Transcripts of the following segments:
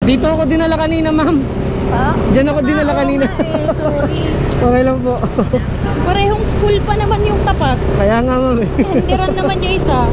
Dito ako dinala kanina, ma'am. Ha? Diyan ako dinala kanina. Sorry. Okay lang po. Parehong school pa naman yung tapat. Kaya nga, ma'am. Hindiran naman yung isa.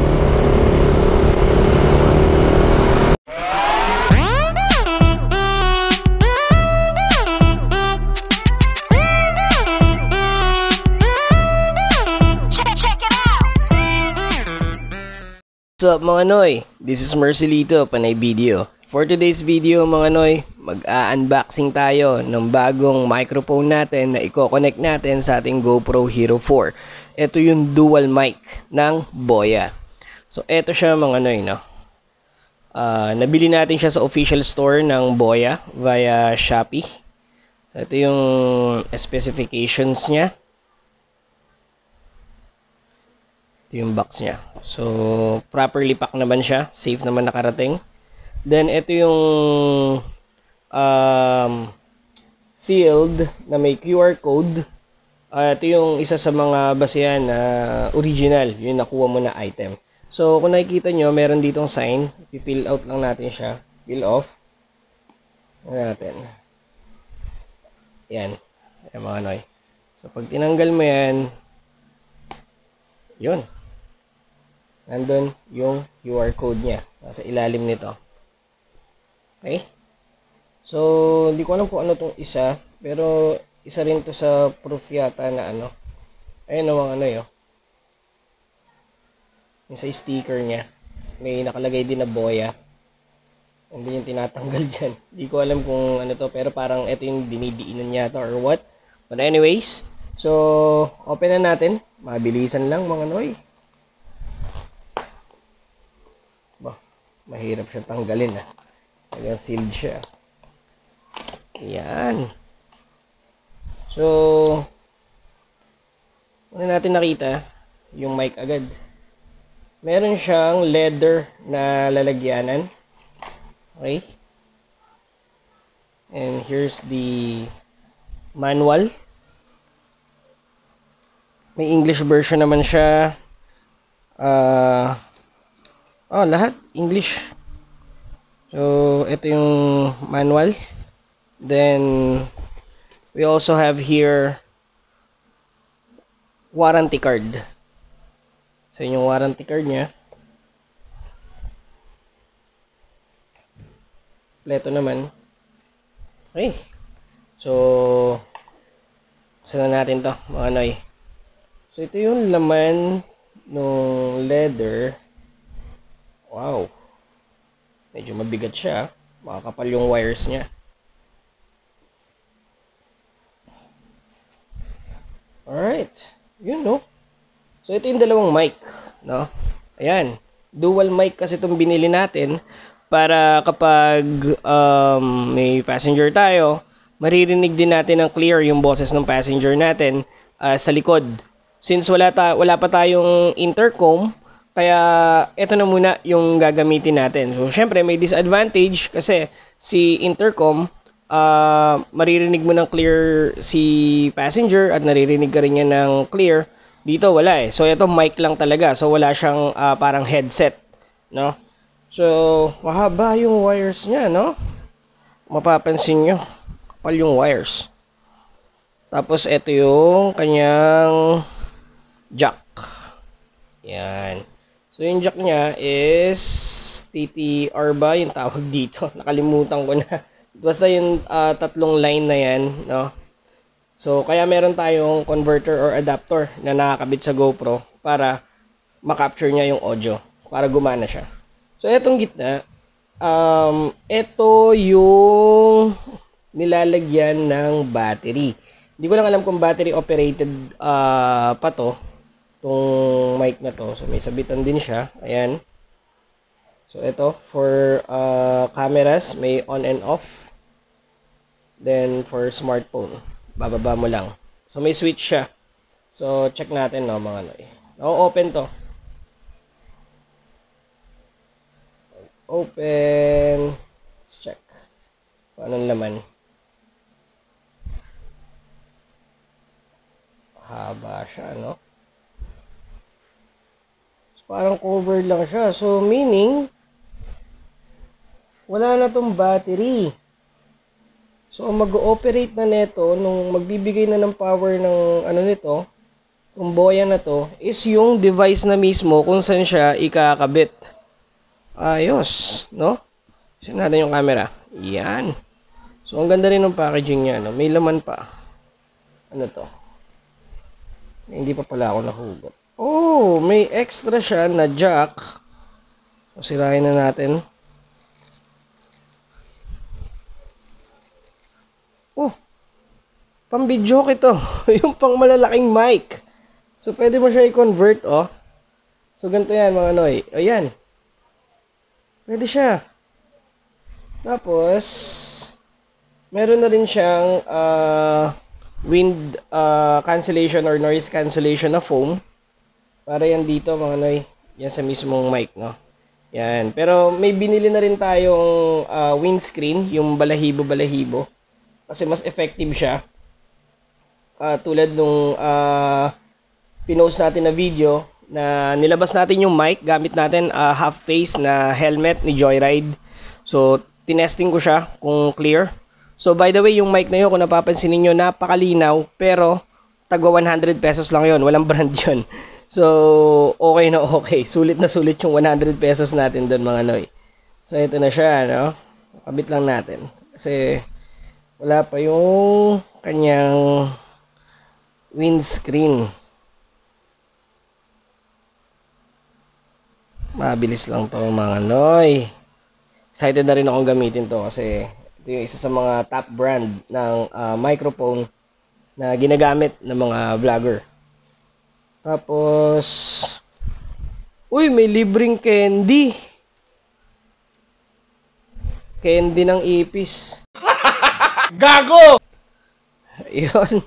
What's up mga Noy? This is Mercilito, Panay Video. For today's video mga Noy, mag-unboxing tayo ng bagong microphone natin na i-connect natin sa ating GoPro Hero 4. Ito yung dual mic ng Boya. So ito siya mga Noy, no? Nabili natin siya sa official store ng Boya via Shopee. So, ito yung specifications niya. Ito yung box niya. So, properly pack naman siya. Safe naman nakarating. Then, ito yung sealed na may QR code. Ito yung isa sa mga basehan na original. Yung nakuha mo na item. So, kung nakikita nyo, meron ditong sign. I-fill out lang natin siya. Fill off. Natin. Yan. Yan mga Noy. So, pag tinanggal mo yan, yun. Nandun yung QR code niya. Nasa ilalim nito. Okay? So, hindi ko alam kung ano tong isa. Pero, isa rin to sa proof yata na ano. Ayun ang mga ano yun. Yung sa sticker niya. May nakalagay din na Boya. Hindi yung tinatanggal dyan. Hindi ko alam kung ano to. Pero parang ito yung dinidiinan niya to or what. But anyways. So, open na natin. Mabilisan lang mga Noy. Mahirap siya tanggalin ah. Talagang sealed siya. Yan. So, una natin nakita yung mic agad. Meron siyang leather na lalagyanan. Okay. And here's the manual. May English version naman siya. Lahat English. So, ito yung manual. Then, we also have here warranty card. So, yung warranty card niya. Kompleto naman. Okay. So, saan na natin to, mga Noy? So, ito yung laman ng leather. Wow. Medyo mabigat siya. Makakapal yung wires niya. Alright. Yun, no? So, ito yung dalawang mic. No? Ayan. Dual mic kasi itong binili natin para kapag may passenger tayo, maririnig din natin ng clear yung boses ng passenger natin sa likod. Since wala pa tayong intercom, kaya ito na muna yung gagamitin natin. So, syempre may disadvantage kasi si intercom, maririnig mo ng clear si passenger at naririnig ka rin niya ng clear. Dito wala eh. So, ito mic lang talaga. So, wala siyang parang headset. No? So, mahaba yung wires niya, no? Mapapansin nyo. Kapal yung wires. Tapos, ito yung kanyang jack. Yan. So, yung jack niya is TTR ba yung tawag dito? Nakalimutan ko na. Basta yung tatlong line na yan, no? So, kaya meron tayong converter or adapter na nakakabit sa GoPro para makapture niya yung audio, para gumana siya. So, etong gitna, ito yung nilalagyan ng battery. Hindi ko lang alam kung battery operated pa to. Itong mic na to. So, may sabitan din siya. Ayan. So, ito. For cameras, may on and off. Then, for smartphone, bababa mo lang. So, may switch siya. So, check natin, no, mga Noy. Open to. Open. Let's check. Paano laman? Haba siya, no? Parang covered lang siya. So, meaning, wala na tong battery. So, ang mag-ooperate na nito, nung magbibigay na ng power ng ano nito, yung boya na to, is yung device na mismo kung saan siya ikakabit. Ayos, no? Tignan natin yung camera. Yan. So, ang ganda rin ng packaging niya, no? May laman pa. Ano to? Hindi pa pala ako nahugot. Oh, may extra siya na jack. So, sirahin na natin. Oh, pang-video ito. Yung pang malalaking mic. So, pwede mo siya i-convert, oh. So, ganito yan, mga noy. Ayan. Pwede siya. Tapos, meron na rin siyang wind cancellation or noise cancellation na foam. Para yan dito, mga noy. Yan sa mismong mic, no? Yan. Pero, may binili na rin tayong windscreen, yung balahibo-balahibo. Kasi mas effective siya. Tulad nung pinost natin na video na nilabas natin yung mic gamit natin half face na helmet ni Joyride. So, tinesting ko siya kung clear. So, by the way, yung mic na yun, kung napapansin niyo napakalinaw, pero tagwa 100 pesos lang yun. Walang brand yun. So, okay na okay. Sulit na sulit yung 100 pesos natin doon, mga noy. So, ito na siya, no? Kabit lang natin. Kasi, wala pa yung kanyang windscreen. Mabilis lang to, mga noy. Excited na rin akong gamitin to kasi ito yung isa sa mga top brand ng microphone na ginagamit ng mga vlogger. Tapos, uy, may libreng candy. Candy ng ipis. Gago! Yun.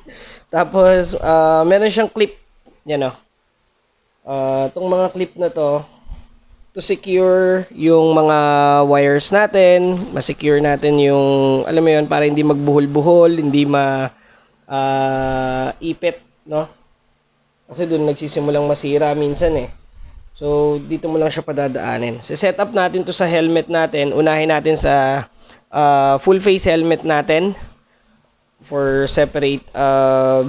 Tapos, meron siyang clip. Yan o. Itong mga clip na to, to secure yung mga wires natin, ma-secure natin yung, alam mo yun, para hindi magbuhol-buhol, hindi ipit, no? Kasi doon nagsisimulang masira minsan eh. So, dito mo lang siya padadaanin. Set up natin to sa helmet natin. Unahin natin sa full face helmet natin for separate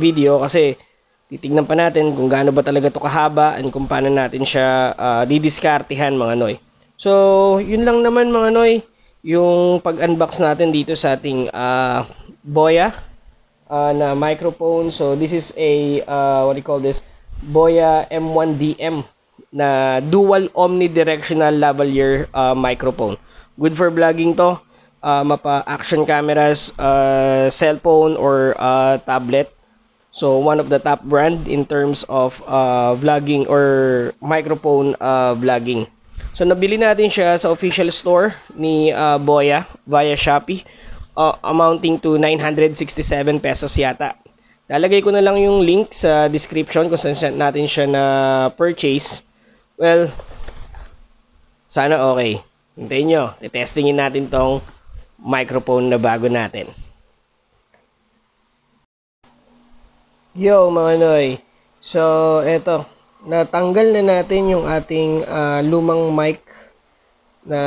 video kasi titignan pa natin kung gaano ba talaga to kahaba and kung paano natin siya didiskartehan, mga noy. So, yun lang naman, mga noy, yung pag-unbox natin dito sa ating Boya na microphone. So, this is a, what do you call this? Boya M1DM na dual omnidirectional lavalier microphone. Good for vlogging to. Mapa-action cameras, cellphone, or tablet. So, one of the top brand in terms of vlogging or microphone vlogging. So, nabili natin siya sa official store ni Boya via Shopee, amounting to 967 pesos yata. Lalagay ko na lang yung link sa description kung saan natin siya na purchase. Well, sana okay. Hintayin nyo, testingin natin tong microphone na bago natin. Yo, mga noy. So, eto. Natanggal na natin yung ating lumang mic na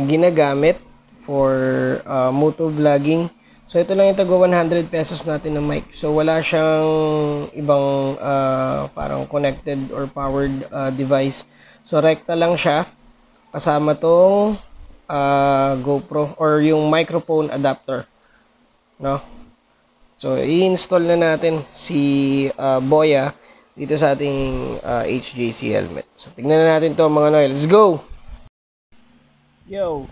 ginagamit for moto vlogging. So, ito lang yung tagwa 100 pesos natin na mic. So, wala siyang ibang parang connected or powered device. So, rekta lang siya. Kasama tong GoPro or yung microphone adapter. No? So, i-install na natin si Boya dito sa ating HJC helmet. So, tingnan na natin to, mga noy. Let's go! Yo!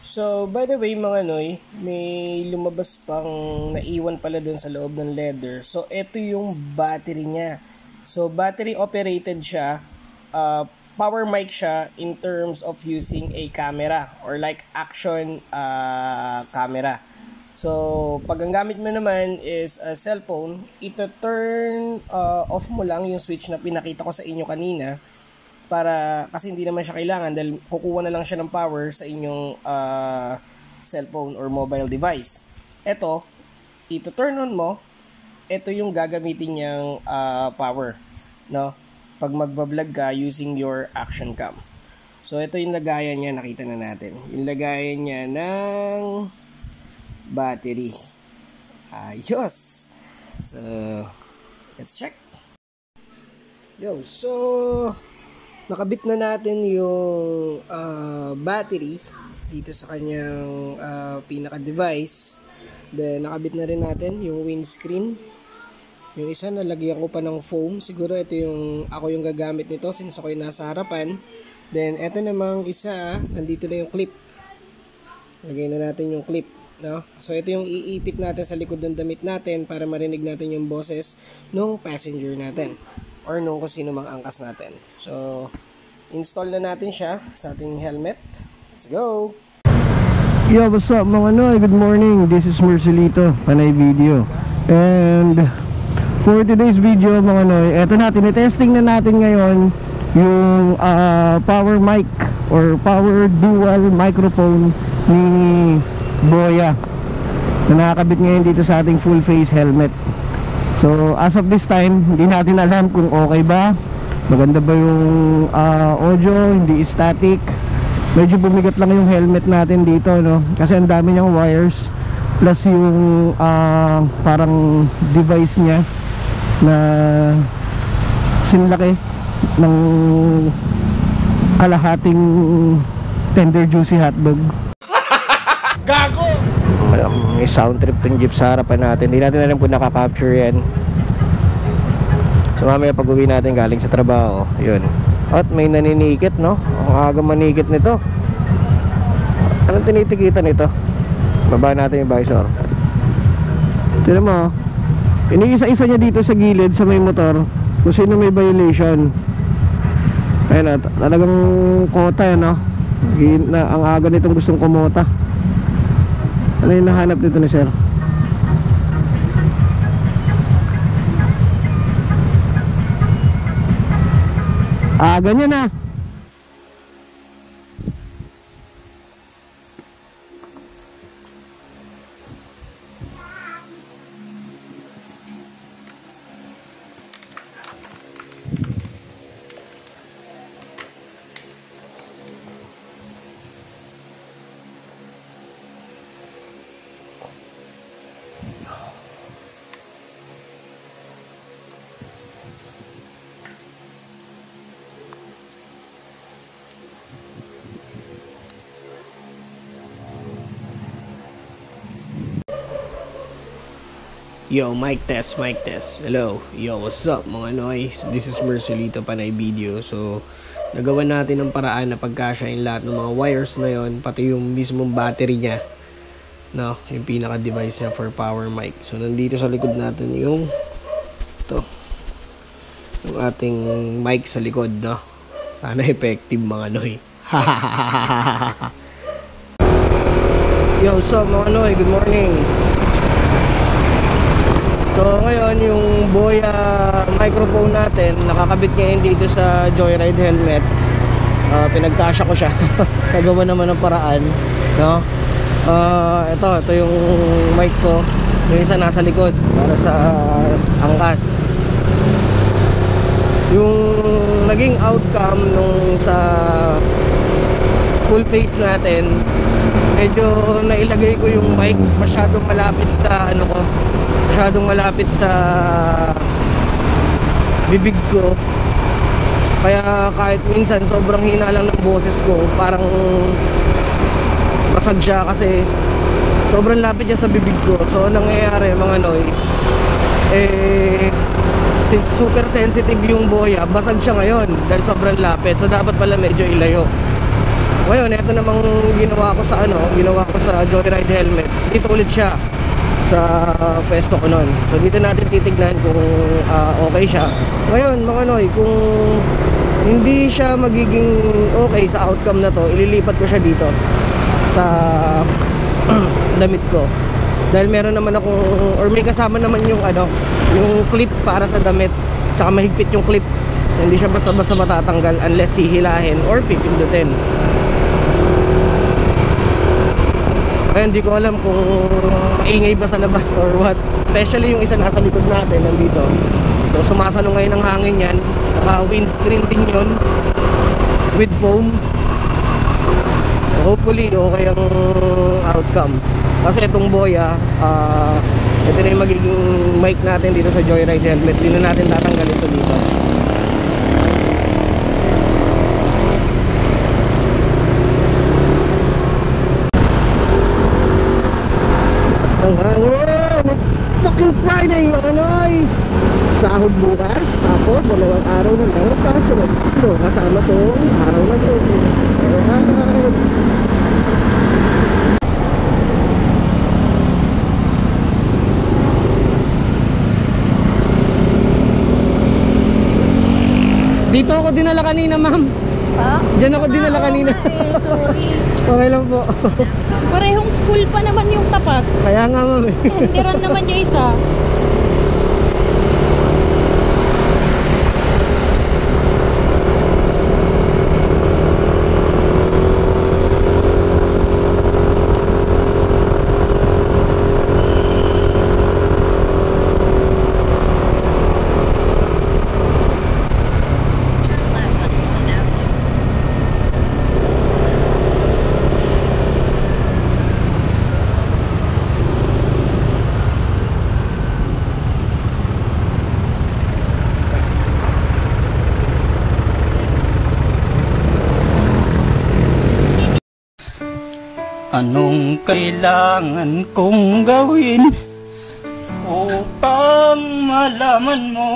So, by the way, mga noy, may lumabas pang naiwan pala dun sa loob ng leather. So, ito yung battery niya. So, battery operated siya. Power mic siya in terms of using a camera or like action camera. So, pag ang gamit mo naman is a cellphone, ito turn off mo lang yung switch na pinakita ko sa inyo kanina para, kasi hindi naman siya kailangan dahil kukuha na lang siya ng power sa inyong cellphone or mobile device. Ito, ito turn on mo, ito yung gagamitin niyang power, no? Pag magbablog ka using your action cam. So, ito yung lagayan niya. Nakita na natin. Yung lagayan niya ng battery. Ayos! So, let's check. So, nakabit na natin yung battery dito sa kanyang pinaka-device. Then, nakabit na rin natin yung windscreen. Yung isa, nalagyan ko pa ng foam. Siguro ito ako yung gagamit nito since ako yung nasa harapan. Then, ito namang isa, nandito na yung clip. Lagay na natin yung clip. No? So, ito yung iipit natin sa likod ng damit natin para marinig natin yung boses nung passenger natin. Or nung kung sino mang angkas natin. So, install na natin siya sa ating helmet. Let's go! Yo, what's up mga Noy? Good morning. This is Mercelito, Panay Video. And for today's video mga Noy, eto na, tinetesting na natin ngayon yung power mic or power dual microphone ni Boya na nakakabit ngayon dito sa ating full face helmet. So as of this time, hindi natin alam kung okay ba, maganda ba yung audio, hindi static. Medyo bumigat lang yung helmet natin dito, no? Kasi ang dami niyang wires plus yung parang device niya na sinlaki ng kalahating tender juicy hotdog. Gago! May sound trip tong jeep sa harapan natin. Hindi natin alam kung nakaka-capture yan. So mamaya pag uwi natin galing sa trabaho, yun. At may naninikit, no? Ang aga manikit nito. Anong tinitikitan nito? Baba natin yung visor. Tignan mo, iniisa-isa niya dito sa gilid sa may motor kung sino may violation. Ayun na, talagang kota yan, no? Ang aga nitong gustong kumota. Ano yung nahanap dito ni sir? Ganyan na. Yo, mic test. Hello. Yo, what's up mga Noy? This is Mercelito, Panay Video. So, nagawa natin ng paraan na pagkasyahin lahat ng mga wires na yon, pati yung mismong battery niya. No, yung pinaka-device niya for power mic. So, nandito sa likod natin yung ating mic sa likod, no? Sana effective mga Noy. Yo, what's up mga Noy? Good morning. So ngayon yung Boya microphone natin nakakabit ngayon dito sa Joyride helmet. Pinagkasya ko siya. Nagawa naman ng paraan, no? Ito yung mic ko. Yung isa nasa likod para sa angkas. Yung naging outcome nung sa full face natin, medyo nailagay ko yung mic masyadong malapit sa bibig ko, kaya kahit minsan sobrang hina lang ng boses ko, parang basag siya kasi sobrang lapit niya sa bibig ko. So nangyayari mga Noy, since super sensitive yung Boya, basag siya ngayon dahil sobrang lapit. So dapat pala medyo ilayo. Ngayon ito namang ginawa ko sa Joyride helmet, dito ulit siya sa pwesto ko nun. So dito natin titignan kung okay siya. Ngayon mga Noy, kung hindi siya magiging okay sa outcome na to, ililipat ko siya dito sa damit ko. Dahil meron naman akong, or may kasama naman yung clip para sa damit. Tsaka mahigpit yung clip. So hindi siya basta-basta matatanggal unless hihilahin or pipindutin. Ayun, hindi ko alam kung maingay ba sa labas or what. Especially yung isa nasa likod natin, nandito. So sumasalo ngayon ng hangin yan. Naka windscreen din yun with foam. hopefully okay ang outcome. Kasi itong boya, ito na yung magiging mic natin dito sa Joyride helmet. Hindi na natin tatanggalin ito dito. Ang hangin! It's fucking Friday, mga Noy! Sahod bukas, tapos 2 araw na lang kasunod. Kasama tong araw na to. Alright! Dito ako dinala kanina, ma'am. Ha? Diyan ako dinala kanina. Sorry. Okay lang po. Parehong school pa naman yung tapat. Kaya nga, ma'am. Henderan naman yung isa. Anong kailangan kong gawin upang malaman mo